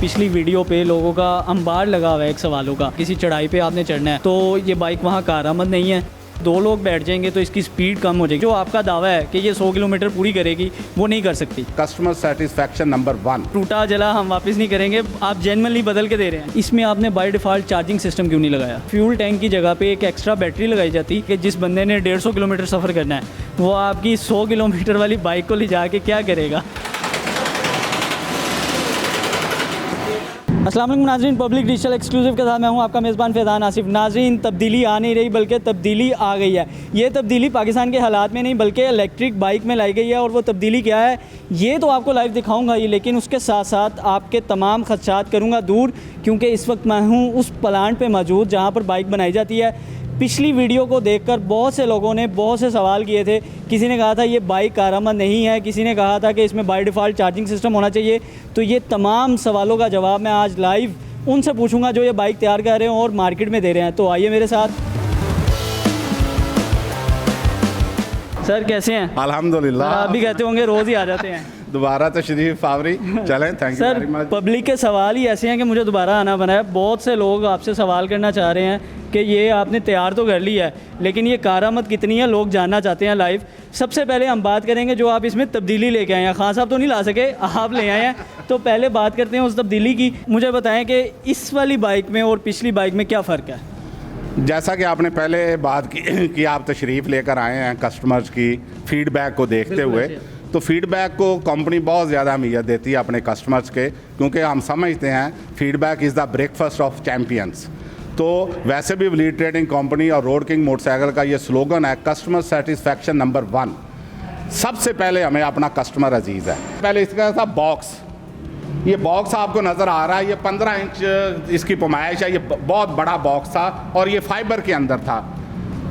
पिछली वीडियो पे लोगों का अंबार लगा हुआ है एक सवालों का, किसी चढ़ाई पे आपने चढ़ना है तो ये बाइक वहाँ कारआमद नहीं है, 2 लोग बैठ जाएंगे तो इसकी स्पीड कम हो जाएगी। जो आपका दावा है कि ये 100 किलोमीटर पूरी करेगी वो नहीं कर सकती। Customer satisfaction number 1। टूटा जला हम वापस नहीं करेंगे, आप जेन्युइनली बदल के दे रहे हैं। इसमें आपने बाय डिफ़ॉल्ट चार्जिंग सिस्टम क्यों नहीं लगाया? फ्यूल टैंक की जगह पे एक एक्स्ट्रा बैटरी लगाई जाती कि जिस बंदे ने 150 किलोमीटर सफ़र करना है वो आपकी 100 किलोमीटर वाली बाइक को ले जाके क्या करेगा? अस्सलाम वालेकुम नाज़रीन, पब्लिक डिजिटल एक्सक्लूसिव के साथ मैं हूं आपका मेज़बान फैज़ान आसिफ। नाज़रीन, तब्दीली आ नहीं रही बल्कि तब्दीली आ गई है। ये तब्दीली पाकिस्तान के हालात में नहीं बल्कि इलेक्ट्रिक बाइक में लाई गई है। और वो तब्दीली क्या है ये तो आपको लाइव दिखाऊंगा ही, लेकिन उसके साथ साथ आपके तमाम खदशात करूँगा दूर, क्योंकि इस वक्त मैं हूँ उस प्लांट पर मौजूद जहाँ पर बाइक बनाई जाती है। पिछली वीडियो को देखकर बहुत से लोगों ने बहुत से सवाल किए थे। किसी ने कहा था ये बाइक कारआमद नहीं है, किसी ने कहा था कि इसमें बाय डिफ़ॉल्ट चार्जिंग सिस्टम होना चाहिए। तो ये तमाम सवालों का जवाब मैं आज लाइव उनसे पूछूंगा जो ये बाइक तैयार कर रहे हैं और मार्केट में दे रहे हैं। तो आइए मेरे साथ। सर कैसे हैं? अल्हम्दुलिल्लाह। आप भी कहते होंगे रोज़ ही आ जाते हैं। दोबारा तशरीफ आवरी चलें। Thank you very sir, much. Public के सवाल ही ऐसे हैं कि मुझे दोबारा आना बना है। बहुत से लोग आपसे सवाल करना चाह रहे हैं कि ये आपने तैयार तो कर लिया है लेकिन ये कारआमद कितनी है, लोग जानना चाहते हैं लाइव। सबसे पहले हम बात करेंगे जो आप इसमें तब्दीली लेके आए हैं। खान साहब तो नहीं ला सके, आप ले आए हैं, तो पहले बात करते हैं उस तब्दीली की। मुझे बताएं कि इस वाली बाइक में और पिछली बाइक में क्या फ़र्क है? जैसा कि आपने पहले बात की कि आप तशरीफ़ लेकर आए हैं कस्टमर्स की फीडबैक को देखते हुए, तो फीडबैक को कंपनी बहुत ज़्यादा अहमियत देती है अपने कस्टमर्स के, क्योंकि हम समझते हैं feedback is the breakfast of champions. तो वैसे भी वलीद ट्रेडिंग कंपनी और रोड किंग मोटरसाइकिल का ये स्लोगन है कस्टमर सेटिस्फैक्शन नंबर 1। सबसे पहले हमें अपना कस्टमर अजीज़ है। पहले इसका था बॉक्स। ये बॉक्स आपको नज़र आ रहा है, ये 15 इंच इसकी पैमाइश है। ये बहुत बड़ा बॉक्स था और ये फाइबर के अंदर था।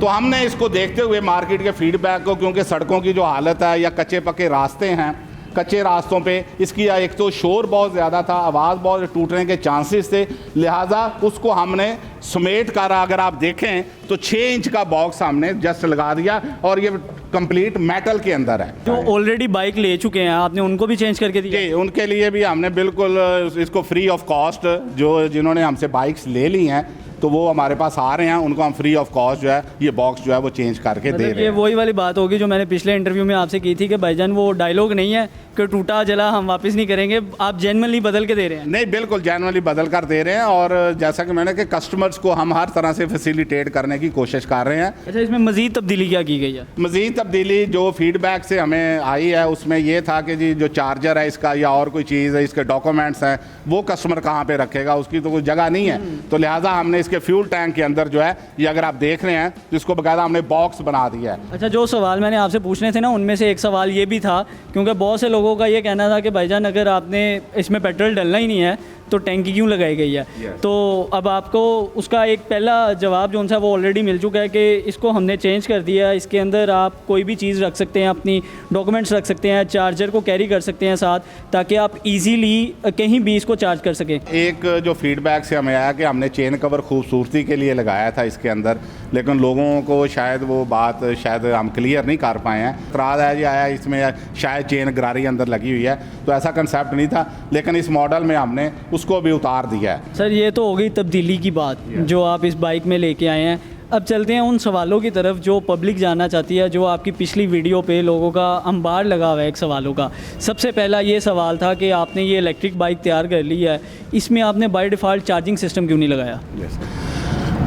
तो हमने इसको देखते हुए मार्केट के फीडबैक को, क्योंकि सड़कों की जो हालत है या कच्चे पक्के रास्ते हैं, कच्चे रास्तों पे इसकी एक तो शोर बहुत ज़्यादा था, आवाज़ बहुत टूटने के चांसेस थे, लिहाजा उसको हमने समेट कर, अगर आप देखें तो 6 इंच का बॉक्स हमने जस्ट लगा दिया और ये कंप्लीट मेटल के अंदर है। जो ऑलरेडी बाइक ले चुके हैं आपने उनको भी चेंज करके दिया? जी, उनके लिए भी हमने बिल्कुल इसको फ्री ऑफ कॉस्ट, जो जिन्होंने हमसे बाइक्स ले ली हैं तो वो हमारे पास आ रहे हैं, उनको हम फ्री ऑफ कॉस्ट जो है ये बॉक्स जो है वो चेंज करके दे रहे हैं। ये वही वाली बात होगी जो मैंने पिछले इंटरव्यू में आपसे की थी कि भाईजान वो डायलॉग नहीं है कि टूटा जला हम वापस नहीं करेंगे, आप जेन्युइनली बदल के दे रहे हैं? नहीं, बिल्कुल जेन्युइनली बदल कर दे रहे हैं। और जैसा कि मैंने कि कस्टमर्स को हम हर तरह से फैसिलिटेट करने की कोशिश कर रहे हैं। अच्छा, इसमें मज़ीद तब्दीली क्या की गई है? मज़ीद तब्दीली जो फीडबैक से हमें आई है उसमें ये था कि जी जो चार्जर है इसका या और कोई चीज़ है, इसके डॉक्यूमेंट्स हैं, वो कस्टमर कहाँ पे रखेगा, उसकी तो कोई जगह नहीं है। तो लिहाजा हमने इसके फ्यूल टैंक के अंदर जो है ये अगर आप देख रहे हैं तो इसको बकायदा हमने बॉक्स बना दिया है। अच्छा, जो सवाल मैंने आपसे पूछने थे ना उनमें से एक सवाल ये भी था, क्योंकि बहुत से लोगों का ये कहना था कि भाईजान अगर आपने इसमें पेट्रोल डलना ही नहीं है तो टैंकी क्यों लगाई गई है? तो अब आपको उसका एक पहला जवाब जो सा वो ऑलरेडी मिल चुका है कि इसको हमने चेंज कर दिया है। इसके अंदर आप कोई भी चीज़ रख सकते हैं, अपनी डॉक्यूमेंट्स रख सकते हैं, चार्जर को कैरी कर सकते हैं साथ, ताकि आप इजीली कहीं भी इसको चार्ज कर सकें। एक जो फीडबैक से हमें आया कि हमने चेन कवर खूबसूरती के लिए लगाया था इसके अंदर, लेकिन लोगों को शायद वो बात शायद हम क्लियर नहीं कर पाए हैं। इतराज़ है जी आया इसमें शायद चेन गरारी अंदर लगी हुई है, तो ऐसा कंसेप्ट नहीं था, लेकिन इस मॉडल में हमने उसको भी उतार दिया है। सर, ये तो हो गई तब्दीली की बात जो आप इस बाइक में लेके आए हैं। अब चलते हैं उन सवालों की तरफ जो पब्लिक जानना चाहती है, जो आपकी पिछली वीडियो पे लोगों का अंबार लगा हुआ है एक सवालों का। सबसे पहला ये सवाल था कि आपने ये इलेक्ट्रिक बाइक तैयार कर ली है, इसमें आपने बाय डिफ़ॉल्ट चार्जिंग सिस्टम क्यों नहीं लगाया?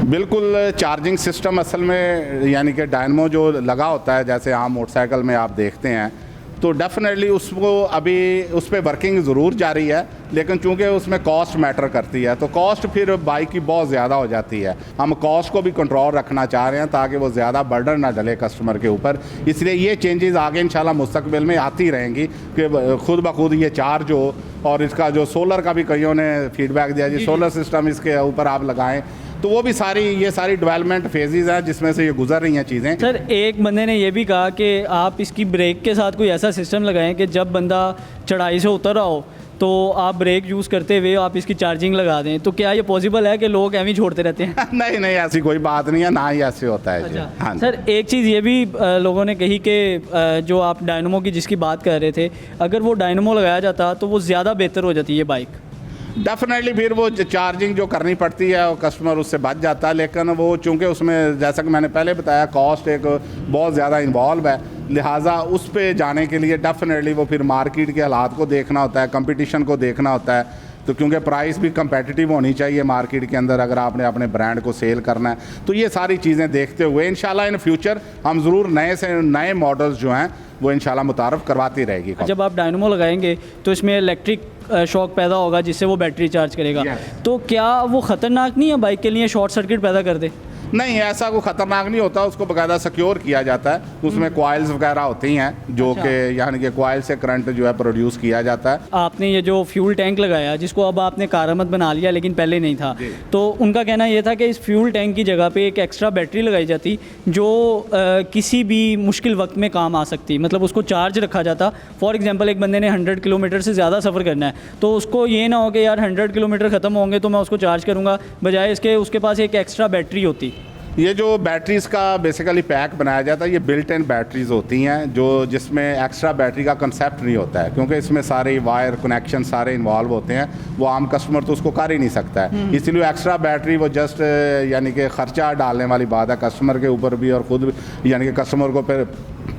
बिल्कुल, चार्जिंग सिस्टम असल में यानी कि डायनमो जो लगा होता है, जैसे आम मोटरसाइकिल में आप देखते हैं, तो डेफिनेटली उसको अभी उस पर वर्किंग ज़रूर जारी है, लेकिन चूंकि उसमें कॉस्ट मैटर करती है तो कॉस्ट फिर बाइक की बहुत ज़्यादा हो जाती है। हम कॉस्ट को भी कंट्रोल रखना चाह रहे हैं ताकि वो ज़्यादा बर्डन ना डले कस्टमर के ऊपर, इसलिए ये चेंजेस आगे इंशाल्लाह मुस्तकबिल में आती रहेंगी कि खुद ब खुद ये चार्ज हो। और इसका जो सोलर का भी कईयों ने फीडबैक दिया जी सोलर सिस्टम इसके ऊपर आप लगाएं, तो वो भी ये सारी डेवलपमेंट फेजेज़ हैं जिसमें से ये गुजर रही हैं चीज़ें। सर, एक बंदे ने ये भी कहा कि आप इसकी ब्रेक के साथ कोई ऐसा सिस्टम लगाएं कि जब बंदा चढ़ाई से उतर रहा हो तो आप ब्रेक यूज़ करते हुए आप इसकी चार्जिंग लगा दें। तो क्या ये पॉसिबल है कि लोग ऐਵੇਂ छोड़ते रहते हैं? नहीं नहीं, ऐसी कोई बात नहीं है, ना ही ऐसे होता है। अच्छा, हाँ सर, एक चीज़ ये भी लोगों ने कही कि जो आप डायनमो की जिसकी बात कर रहे थे, अगर वो डायनमो लगाया जाता तो वो ज़्यादा बेहतर हो जाती है बाइक। डेफिनेटली फिर वो चार्जिंग जो करनी पड़ती है वो कस्टमर उससे बच जाता है, लेकिन वो चूँकि उसमें जैसा कि मैंने पहले बताया कॉस्ट एक बहुत ज़्यादा इन्वॉल्व है, लिहाजा उस पे जाने के लिए डेफिनेटली वो फिर मार्केट के हालात को देखना होता है, कंपटीशन को देखना होता है। तो क्योंकि प्राइस भी कंपेटिटिव होनी चाहिए मार्केट के अंदर अगर आपने अपने ब्रांड को सेल करना है, तो ये सारी चीज़ें देखते हुए इंशाल्लाह इन फ्यूचर हम ज़रूर नए से नए मॉडल्स जो हैं वो इंशाल्लाह मुतारफ़ करवाती रहेगी। जब आप डायनमो लगाएंगे तो इसमें इलेक्ट्रिक शॉक पैदा होगा जिससे वो बैटरी चार्ज करेगा। तो क्या वो ख़तरनाक नहीं है बाइक के लिए, शॉर्ट सर्किट पैदा कर दे? नहीं, ऐसा कोई ख़तरनाक नहीं होता, उसको बाकायदा सिक्योर किया जाता है, उसमें कॉइल्स वगैरह होती हैं जो कि यानी कि कॉइल से करंट जो है प्रोड्यूस किया जाता है। आपने ये जो फ्यूल टैंक लगाया जिसको अब आपने कारआमद बना लिया लेकिन पहले नहीं था, तो उनका कहना ये था कि इस फ्यूल टैंक की जगह पे एक एक्स्ट्रा बैटरी लगाई जाती जो किसी भी मुश्किल वक्त में काम आ सकती, मतलब उसको चार्ज रखा जाता। फॉर एग्जांपल एक बंदे ने 100 किलोमीटर से ज़्यादा सफ़र करना है तो उसको ये ना हो कि यार 100 किलोमीटर ख़त्म होंगे तो मैं उसको चार्ज करूँगा, बजाय इसके उसके पास एक एक्स्ट्रा बैटरी होती। ये जो बैटरीज़ का बेसिकली पैक बनाया जाता है ये बिल्ट इन बैटरीज़ होती हैं जो जिसमें एक्स्ट्रा बैटरी का कंसेप्ट नहीं होता है, क्योंकि इसमें सारे वायर कनेक्शन सारे इन्वॉल्व होते हैं, वो आम कस्टमर तो उसको कर ही नहीं सकता है। इसलिए एक्स्ट्रा बैटरी वो जस्ट यानी कि ख़र्चा डालने वाली बात है कस्टमर के ऊपर भी और ख़ुद भी, यानी कि कस्टमर को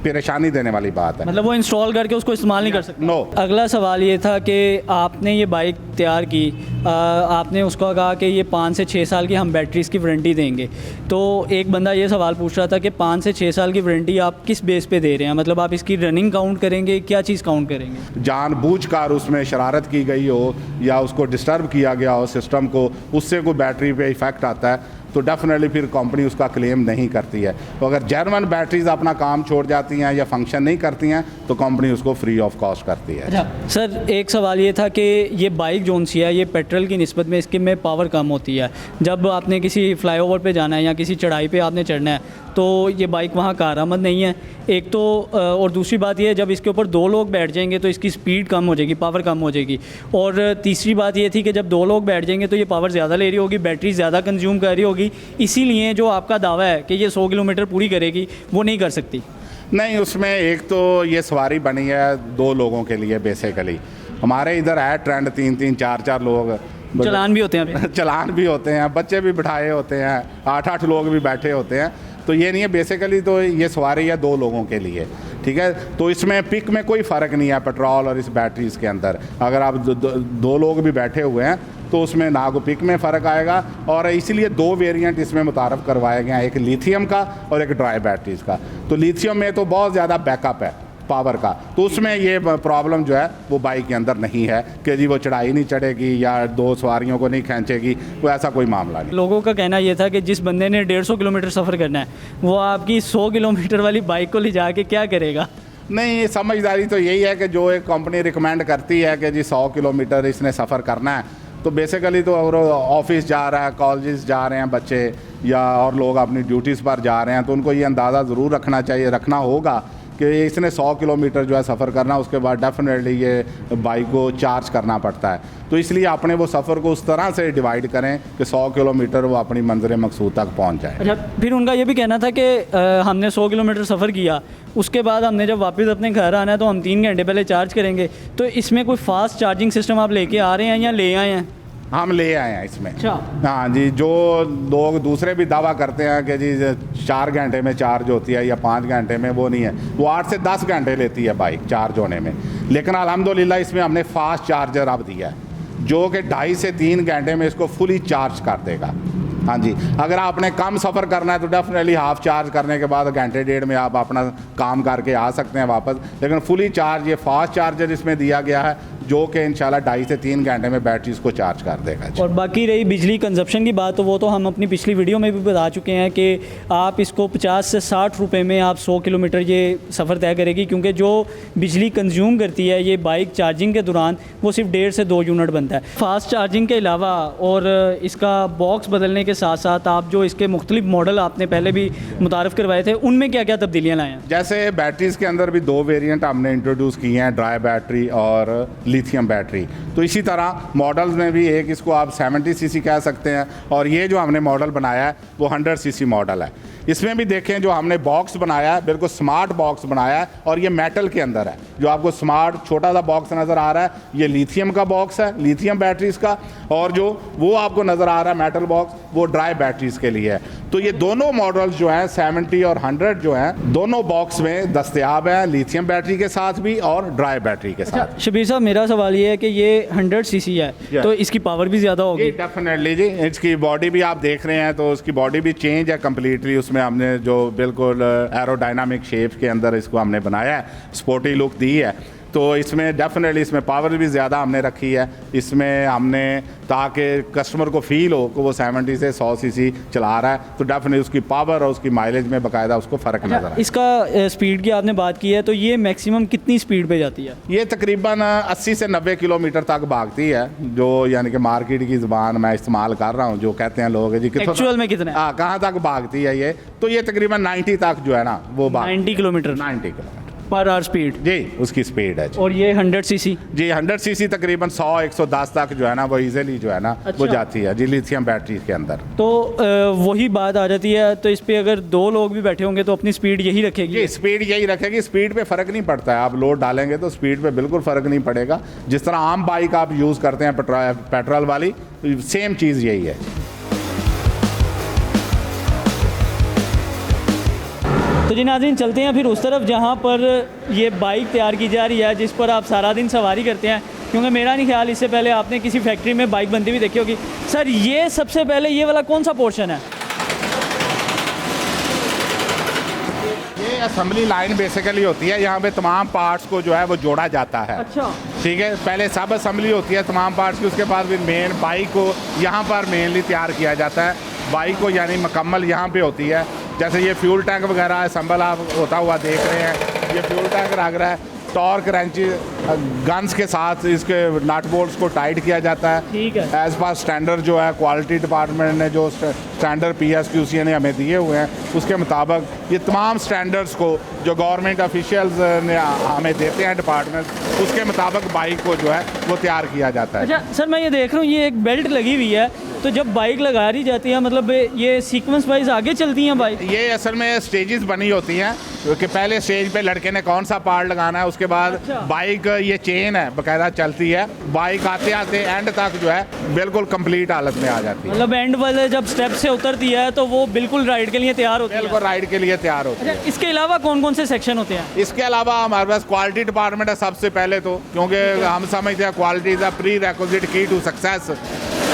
परेशानी देने वाली बात है। मतलब वो इंस्टॉल करके उसको इस्तेमाल नहीं कर सकते। नो। अगला सवाल ये था कि आपने ये बाइक तैयार की, आपने उसको कहा कि ये 5 से 6 साल की हम बैटरीज़ की वारंटी देंगे, तो एक बंदा ये सवाल पूछ रहा था कि 5 से 6 साल की वारंटी आप किस बेस पे दे रहे हैं, मतलब आप इसकी रनिंग काउंट करेंगे, क्या चीज़ काउंट करेंगे? जानबूझकर उसमें शरारत की गई हो या उसको डिस्टर्ब किया गया हो सिस्टम को, उससे कोई बैटरी पे इफ़ेक्ट आता है तो डेफिनेटली फिर कंपनी उसका क्लेम नहीं करती है। तो अगर जेन्युइन बैटरीज अपना काम छोड़ जाती हैं या फंक्शन नहीं करती हैं तो कंपनी उसको फ्री ऑफ कॉस्ट करती है। अच्छा सर, एक सवाल ये था कि ये बाइक जोन सी है ये पेट्रोल की निस्बत में इसके में पावर कम होती है। जब आपने किसी फ्लाईओवर पे जाना है या किसी चढ़ाई पे आपने चढ़ना है तो ये बाइक वहाँ कारआमद नहीं है एक तो, और दूसरी बात ये है जब इसके ऊपर 2 लोग बैठ जाएंगे तो इसकी स्पीड कम हो जाएगी, पावर कम हो जाएगी। और तीसरी बात ये थी कि जब 2 लोग बैठ जाएंगे तो ये पावर ज़्यादा ले रही होगी, बैटरी ज़्यादा कंज्यूम कर रही होगी, इसीलिए जो आपका दावा है कि ये 100 किलोमीटर पूरी करेगी वो नहीं कर सकती। नहीं, उसमें एक तो ये सवारी बनी है 2 लोगों के लिए बेसिकली। हमारे इधर है ट्रेंड 3-3 4-4 लोग, चलान भी होते हैं चलान भी होते हैं, बच्चे भी बिठाए होते हैं, 8-8 लोग भी बैठे होते हैं। तो ये नहीं है, बेसिकली तो ये सवारी है 2 लोगों के लिए, ठीक है। तो इसमें पिक में कोई फ़र्क नहीं है पेट्रोल और इस बैटरीज़ के अंदर। अगर आप 2 लोग भी बैठे हुए हैं तो उसमें ना को पिक में फ़र्क आएगा, और इसीलिए 2 वेरिएंट इसमें मुतारफ़ करवाए गए हैं, एक लिथियम का और एक ड्राई बैटरीज़ का। तो लिथियम में तो बहुत ज़्यादा बैकअप है पावर का, तो उसमें ये प्रॉब्लम जो है वो बाइक के अंदर नहीं है कि जी वो चढ़ाई नहीं चढ़ेगी या 2 सवारियों को नहीं खींचेगी, वो ऐसा कोई मामला नहीं। लोगों का कहना ये था कि जिस बंदे ने 150 किलोमीटर सफ़र करना है वो आपकी 100 किलोमीटर वाली बाइक को ले जाके क्या करेगा? नहीं, समझदारी तो यही है कि जो एक कंपनी रिकमेंड करती है कि जी 100 किलोमीटर इसने सफ़र करना है, तो बेसिकली तो और ऑफिस जा रहा है, कॉलेज जा रहे हैं बच्चे या और लोग अपनी ड्यूटीज़ पर जा रहे हैं, तो उनको ये अंदाज़ा ज़रूर रखना चाहिए, रखना होगा कि इसने 100 किलोमीटर जो है सफ़र करना, उसके बाद डेफिनेटली ये बाइक को चार्ज करना पड़ता है। तो इसलिए अपने वो सफ़र को उस तरह से डिवाइड करें कि 100 किलोमीटर वो अपनी मंज़िल मकसूद तक पहुंच जाए। अच्छा, फिर उनका ये भी कहना था कि हमने 100 किलोमीटर सफ़र किया, उसके बाद हमने जब वापस अपने घर आना है तो हम 3 घंटे पहले चार्ज करेंगे। तो इसमें कोई फास्ट चार्जिंग सिस्टम आप लेके आ रहे हैं या ले आए हैं? हम ले आए हैं इसमें। अच्छा। हाँ जी, जो लोग दूसरे भी दावा करते हैं कि जी 4 घंटे में चार्ज होती है या 5 घंटे में, वो नहीं है, वो 8 से 10 घंटे लेती है बाइक चार्ज होने में। लेकिन अल्हम्दुलिल्लाह इसमें हमने फास्ट चार्जर अब दिया है जो कि 2.5 से 3 घंटे में इसको फुली चार्ज कर देगा। हाँ जी, अगर आपने कम सफ़र करना है तो डेफिनेटली हाफ चार्ज करने के बाद 1-1.5 में आप अपना काम करके आ सकते हैं वापस, लेकिन फुली चार्ज ये फास्ट चार्जर इसमें दिया गया है जो कि इंशाल्लाह 2.5 से 3 घंटे में बैटरीज को चार्ज कर देगा। और बाकी रही बिजली कंजप्शन की बात, तो वो तो हम अपनी पिछली वीडियो में भी बता चुके हैं कि आप इसको 50 से 60 रुपए में आप 100 किलोमीटर ये सफ़र तय करेगी, क्योंकि जो बिजली कंज्यूम करती है ये बाइक चार्जिंग के दौरान वो सिर्फ 1.5 से 2 यूनिट बनता है। फास्ट चार्जिंग के अलावा और इसका बॉक्स बदलने के साथ साथ आप जो इसके मुख्तलिफ मॉडल आपने पहले भी मुतारफ़ करवाए थे उनमें क्या क्या तब्दीलियाँ लाए हैं? जैसे बैटरीज़ के अंदर भी 2 वेरिएंट हमने इंट्रोड्यूस किए हैं, ड्राई बैटरी और लिथियम बैटरी। तो इसी तरह मॉडल्स में भी एक इसको आप 70 सीसी कह सकते हैं, और ये जो हमने मॉडल बनाया है वो 100 सीसी मॉडल है। इसमें भी देखें जो हमने बॉक्स बनाया है बिल्कुल स्मार्ट बॉक्स बनाया है, और ये मेटल के अंदर है। जो आपको स्मार्ट छोटा सा बॉक्स नज़र आ रहा है ये लिथियम का बॉक्स है, लिथियम बैटरीज का, और जो वो आपको नज़र आ रहा है मेटल बॉक्स वो ड्राई बैटरीज के लिए है। तो ये दोनों मॉडल्स जो हैं 70 और 100 जो हैं दोनों बॉक्स में दस्तयाब हैं, लिथियम बैटरी के साथ भी और ड्राई बैटरी के साथ। शबीर साहब मेरा सवाल ये है कि ये 100 सीसी है तो इसकी पावर भी ज़्यादा होगी? डेफिनेटली जी, इसकी बॉडी भी आप देख रहे हैं तो उसकी बॉडी भी चेंज है कम्प्लीटली। उसमें हमने जो बिल्कुल एरोडायनामिक शेप के अंदर इसको हमने बनाया है, स्पोर्टी लुक दी है। तो इसमें डेफिनेटली इसमें पावर भी ज़्यादा हमने रखी है इसमें हमने, ताकि कस्टमर को फील हो कि वो 70 से 100 सीसी चला रहा है, तो डेफिनेटली उसकी पावर और उसकी माइलेज में बाकायदा उसको फ़र्क नज़र आए। इसका स्पीड की आपने बात की है तो ये मैक्सिमम कितनी स्पीड पे जाती है? ये तकरीबन 80 से 90 किलोमीटर तक भागती है, जो यानी कि मार्केट की ज़बान मैं इस्तेमाल कर रहा हूँ, जो कहते हैं लोग जी एक्चुअल में कितना? हाँ, कहाँ तक भागती है ये? तो ये तकरीबन 90 तक जो है ना वो 90 kilometre 90 kilometre per hour speed जी उसकी स्पीड है जी। और ये 100 सीसी? जी 100 सीसी तकरीबन 100-110 तक जो है ना वो इजीली जो है ना वो जाती है जी लिथियम बैटरी के अंदर। तो वही बात आ जाती है, तो इस पे अगर 2 लोग भी बैठे होंगे तो अपनी स्पीड यही रखेगी? जी स्पीड यही रखेगी, स्पीड पे फ़र्क नहीं पड़ता है। आप लोड डालेंगे तो स्पीड पे बिल्कुल फ़र्क नहीं पड़ेगा। जिस तरह आम बाइक आप यूज़ करते हैं पेट्रोल वाली, सेम चीज़ यही है। तो जी नाज़रीन चलते हैं फिर उस तरफ जहाँ पर ये बाइक तैयार की जा रही है जिस पर आप सारा दिन सवारी करते हैं, क्योंकि मेरा नहीं ख्याल इससे पहले आपने किसी फैक्ट्री में बाइक बनती हुई देखी होगी। सर ये सबसे पहले ये वाला कौन सा पोर्शन है? ये असेंबली लाइन बेसिकली होती है, यहाँ पे तमाम पार्ट्स को जो है वो जोड़ा जाता है। अच्छा ठीक है, पहले सब असेंबली होती है तमाम पार्ट्स की, उसके बाद फिर मेन बाइक को यहाँ पर मेनली तैयार किया जाता है। बाइक को यानी मुकम्मल यहाँ पे होती है। जैसे ये फ्यूल टैंक वगैरह असेंबल आप होता हुआ देख रहे हैं, ये फ्यूल टैंक लग रहा है, टॉर्क रेंची गन्स के साथ इसके नट बोल्ट्स को टाइट किया जाता है। ठीक है। एज पर स्टैंडर्ड जो है क्वालिटी डिपार्टमेंट ने जो स्टैंडर्ड PSQC ने हमें दिए हुए हैं उसके मुताबिक ये तमाम स्टैंडर्ड्स को जो गवर्नमेंट ऑफिशियल्स ने हमें देते हैं डिपार्टमेंट, उसके मुताबिक बाइक को जो है वो तैयार किया जाता है। अच्छा सर मैं ये देख रहा हूँ ये एक बेल्ट लगी हुई है, तो जब बाइक लगा दी जाती है मतलब ये सीक्वेंस वाइज आगे चलती हैं बाइक? ये असल में स्टेजेस बनी होती हैं कि पहले स्टेज पे लड़के ने कौन सा पार्ट लगाना है, उसके बाद बाइक ये चेन है बाकायदा चलती है, बाइक आते आते एंड तक जो है बिल्कुल कंप्लीट हालत में आ जाती है। मतलब एंड वाले जब स्टेप से उतरती है तो वो बिल्कुल राइड के लिए तैयार होती है? बिल्कुल राइड के लिए तैयार होती है। इसके अलावा कौन कौन से सेक्शन होते हैं? इसके अलावा हमारे पास क्वालिटी डिपार्टमेंट है सबसे पहले तो, क्योंकि हम समझते हैं quality is a pre requisite की टू सक्सेस।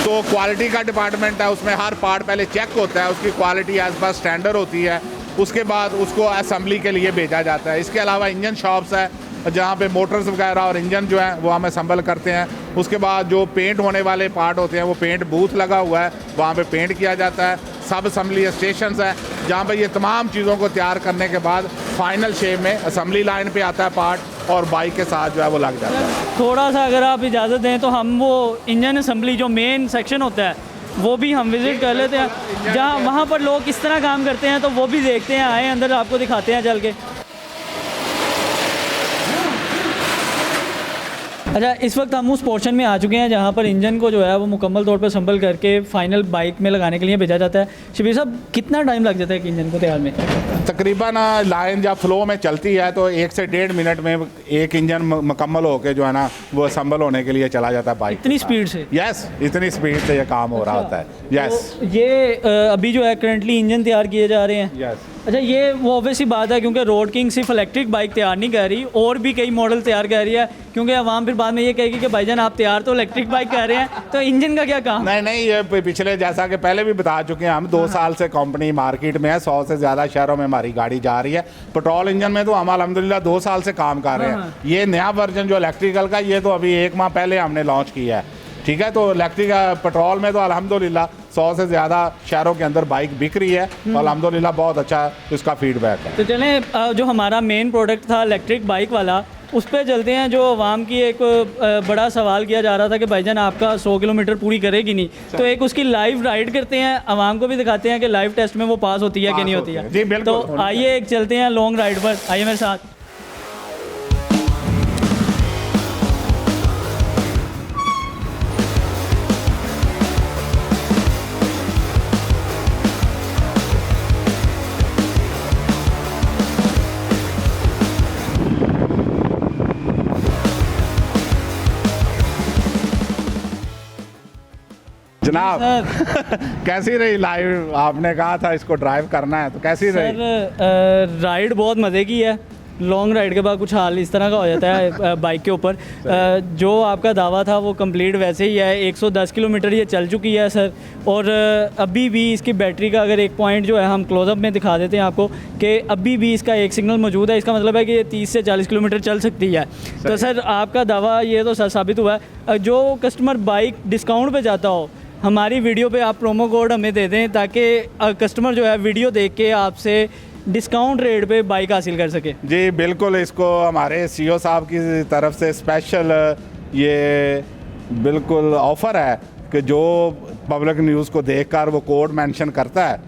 तो क्वालिटी का डिपार्टमेंट है, उसमें हर पार्ट पहले चेक होता है, उसकी क्वालिटी एज पर स्टैंडर्ड होती है, उसके बाद उसको असेंबली के लिए भेजा जाता है। इसके अलावा इंजन शॉप्स है जहाँ पे मोटर्स वगैरह और इंजन जो है वो हम असेंबल करते हैं। उसके बाद जो पेंट होने वाले पार्ट होते हैं वो पेंट बूथ लगा हुआ है, वहाँ पे पेंट किया जाता है। सब असेंबली स्टेशंस हैं जहाँ पे ये तमाम चीज़ों को तैयार करने के बाद फाइनल शेप में असेंबली लाइन पे आता है पार्ट और बाइक के साथ जो है वो लग जाता है। थोड़ा सा अगर आप इजाज़त दें तो हम वो इंजन असेंबली जो मेन सेक्शन होता है वो भी हम विज़िट कर लेते हैं, जहाँ वहाँ पर लोग किस तरह काम करते हैं, तो वो भी देखते हैं। आए अंदर आपको दिखाते हैं चल के। अच्छा इस वक्त हम उस पोर्शन में आ चुके हैं जहाँ पर इंजन को जो है वो मुकम्मल तौर पर संभल करके फाइनल बाइक में लगाने के लिए भेजा जाता है। शबीर साहब कितना टाइम लग जाता है एक इंजन को तैयार में? तकरीबन लाइन जब फ्लो में चलती है तो 1 से 1.5 मिनट में एक इंजन मुकम्मल होकर जो है ना वो असम्बल होने के लिए चला जाता है बाइक। इतनी स्पीड से? यस, इतनी स्पीड से ये काम हो रहा होता है। यस तो ये अभी जो है करंटली इंजन तैयार किए जा रहे हैं? यस। अच्छा ये वो ऑब्वियसली बात है क्योंकि रोड किंग सिर्फ इलेक्ट्रिक बाइक तैयार नहीं कर रही, और भी कई मॉडल तैयार कर रही है, क्योंकि आवाम फिर बाद में ये कहेगी कि भाईजान आप तैयार तो इलेक्ट्रिक बाइक कर रहे हैं, तो इंजन का क्या काम? नहीं, ये पिछले जैसा कि पहले भी बता चुके हैं हम 2 साल से कंपनी मार्केट में है, 100 से ज़्यादा शहरों में हमारी गाड़ी जा रही है। पेट्रोल इंजन में तो हम अल्हम्दुलिल्लाह 2 साल से काम कर रहे हैं। ये नया वर्जन जो इलेक्ट्रिकल का ये तो अभी 1 माह पहले हमने लॉन्च किया है। ठीक है, तो इलेक्ट्रिक पेट्रोल में तो अल्हम्दुलिल्लाह 100 से ज़्यादा शहरों के अंदर बाइक बिक रही है, तो अल्हम्दुलिल्लाह बहुत अच्छा इसका फीडबैक है। तो चलें जो हमारा मेन प्रोडक्ट था इलेक्ट्रिक बाइक वाला उस पर चलते हैं। जो आवाम की एक बड़ा सवाल किया जा रहा था कि भाईजान आपका 100 किलोमीटर पूरी करेगी नहीं, तो एक उसकी लाइव राइड करते हैं, आवाम को भी दिखाते हैं कि लाइव टेस्ट में वो पास होती है कि नहीं होती है। जी बिल्कुल। तो आइए एक चलते हैं लॉन्ग राइड पर, आइए मेरे साथ। जनाब कैसी रही लाइव? आपने कहा था इसको ड्राइव करना है, तो कैसी रही? सर राइड बहुत मज़े की है। लॉन्ग राइड के बाद कुछ हाल इस तरह का हो जाता है बाइक के ऊपर। जो आपका दावा था वो कंप्लीट वैसे ही है। 110 किलोमीटर ये चल चुकी है सर। और अभी भी इसकी बैटरी का अगर एक पॉइंट जो है हम क्लोजअप में दिखा देते हैं आपको कि अभी भी इसका एक सिग्नल मौजूद है। इसका मतलब है कि ये 30 से 40 किलोमीटर चल सकती है। तो सर आपका दावा ये तो सर साबित हुआ है। जो कस्टमर बाइक डिस्काउंट पे जाता हो, हमारी वीडियो पे आप प्रोमो कोड हमें दे दें ताकि कस्टमर जो है वीडियो देख के आपसे डिस्काउंट रेट पे बाइक हासिल कर सके। जी बिल्कुल, इसको हमारे सीईओ साहब की तरफ से स्पेशल ये बिल्कुल ऑफ़र है कि जो पब्लिक न्यूज़ को देखकर वो कोड मेंशन करता है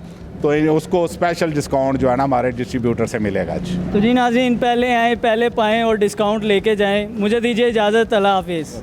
तो उसको स्पेशल डिस्काउंट जो है ना हमारे डिस्ट्रीब्यूटर से मिलेगा जी। तो जी नाज़रीन, पहले आएँ पहले पाएँ और डिस्काउंट लेके जाएँ। मुझे दीजिए इजाज़त। अल्लाह हाफिज़।